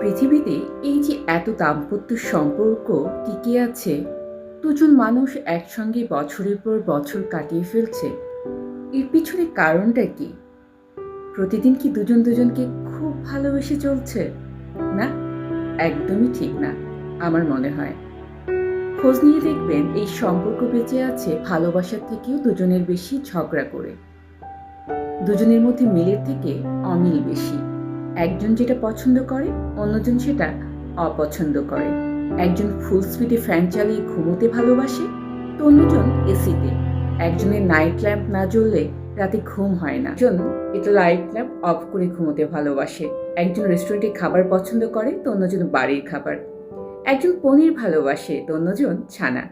পৃথিবীতে এই যে এত দাম্পত্য সম্পর্ক টিকে আছে, দুজন মানুষ একসঙ্গে বছরের পর বছর কাটিয়ে ফেলছে, এর পিছনে কারণটা কি? প্রতিদিন কি দুজন দুজনকে খুব ভালোবেসে চলছে? না, একদমই ঠিক না আমার মনে হয়। খোঁজ নিয়ে দেখবেন এই সম্পর্ক বেঁচে আছে ভালোবাসার থেকেও দুজনের বেশি ঝগড়া করে। দুজনের মধ্যে মিলের থেকে অমিল বেশি। একজন যেটা পছন্দ করে অন্যজন সেটা অপছন্দ করে। একজন ফুল স্পিডে ফ্যান চালিয়ে ঘুমোতে ভালোবাসে, তো অন্যজন এসিতে। একজনের নাইট ল্যাম্প না জ্বললে রাতে ঘুম হয় না, একজন এটা লাইট ল্যাম্প অফ করে ঘুমোতে ভালোবাসে। একজন রেস্টুরেন্টে খাবার পছন্দ করে, তো অন্যজন বাড়ির খাবার। একজন পনির ভালোবাসে, তো অন্যজন ছানা।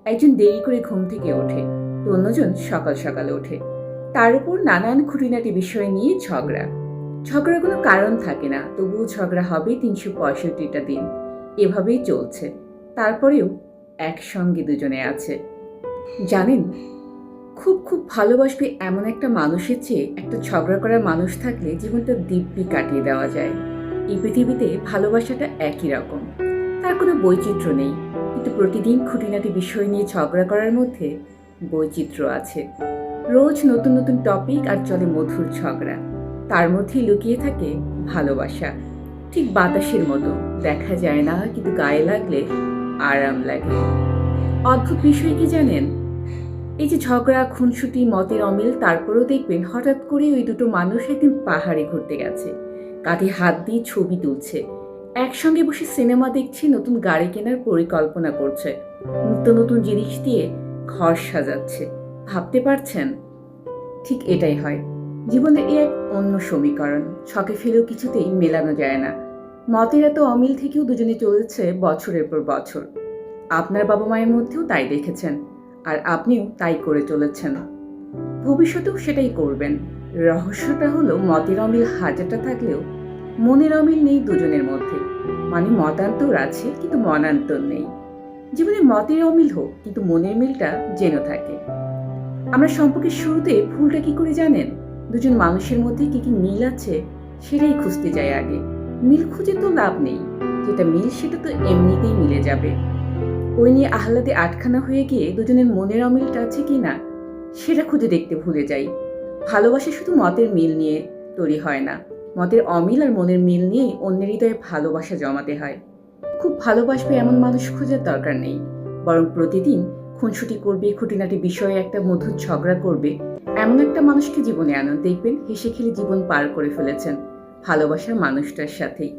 একজন দেরি করে ঘুম থেকে ওঠে, তো অন্যজন সকাল সকালে ওঠে। তার উপর নানান খুঁটিনাটি বিষয় নিয়ে ঝগড়ার কোনো কারণ থাকে না, তবুও ঝগড়া হবে ৩৬৫টা দিন। এভাবেই চলছে, তারপরেও একসঙ্গে দুজনে আছে। জানেন, খুব খুব ভালোবাসবে এমন একটা মানুষের চেয়ে একটা ঝগড়া করা মানুষ থাকলে জীবনটা দিব্যি কাটিয়ে দেওয়া যায়। এই পৃথিবীতে ভালোবাসাটা একই রকম, তার কোনো বৈচিত্র্য নেই, কিন্তু প্রতিদিন খুঁটিনাটি বিষয় নিয়ে ঝগড়া করার মধ্যে বৈচিত্র্য আছে। রোজ নতুন নতুন টপিক আর চলে মধুর ঝগড়া, তার মধ্যেই লুকিয়ে থাকে ভালোবাসা। ঠিক বাতাসের মতো, দেখা যায় না কিন্তু গায়ে লাগলে আরাম লাগে। অদ্ভুত বিষয় কি জানেন, এই যে ঝগড়া, খুনসুটি, মতের অমিল, তারপরেও দেখবেন হঠাৎ করে ওই দুটো মানুষ একদিন পাহাড়ে ঘুরতে গেছে, কাঁধে হাত দিয়ে ছবি তুলছে, একসঙ্গে বসে সিনেমা দেখছে, নতুন গাড়ি কেনার পরিকল্পনা করছে, নিত্য নতুন জিনিস দিয়ে ঘর সাজাচ্ছে। ভাবতে পারছেন? ঠিক এটাই হয় জীবনের এই এক অন্য সমীকরণ, ছকে ফেলেও কিছুতেই মেলানো যায় না। মতের এত অমিল থেকেও দুজনে চলেছে বছরের পর বছর। আপনার বাবা মায়ের মধ্যেও তাই দেখেছেন, আর আপনিও তাই করে চলেছেন, ভবিষ্যতেও সেটাই করবেন। রহস্যটা হলো মতের অমিল হাজারটা থাকলেও মনের অমিল নেই দুজনের মধ্যে। মানে মতান্তর আছে কিন্তু মনান্তর নেই। জীবনে মতের অমিল হোক কিন্তু মনের মিলটা যেন থাকে। আমরা সম্পর্কের শুরুতে ভুলটা কি করে জানেন? দুজন মানুষের মধ্যে কি কি মিল আছে সেটাই খুঁজতে যাই আগে। মিল খুঁজে তো লাভ নেই, যেটা মিল সেটা তো এমনিতেই মিলে যাবে। ওই নিয়ে আহ্লাদে আটখানা হয়ে গিয়ে দুজনের মনের অমিলটা আছে কি না সেটা খুঁজে দেখতে ভুলে যাই। ভালোবাসা শুধু মতের মিল নিয়ে তৈরি হয় না, মতের অমিল আর মনের মিল নিয়ে অন্যের হৃদয়ে ভালোবাসা জমাতে হয়। খুব ভালোবাসবে এমন মানুষ খোঁজার দরকার নেই, বরং প্রতিদিন খুনসুটি করবে, খুঁটিনাটি বিষয়ে একটা মধুর ঝগড়া করবে, এমন একটা মানুষকে জীবনে আনুন, দেখবেন হেসে খেলে জীবন পার করে ফেলেছেন ভালোবাসার মানুষটার সাথেই।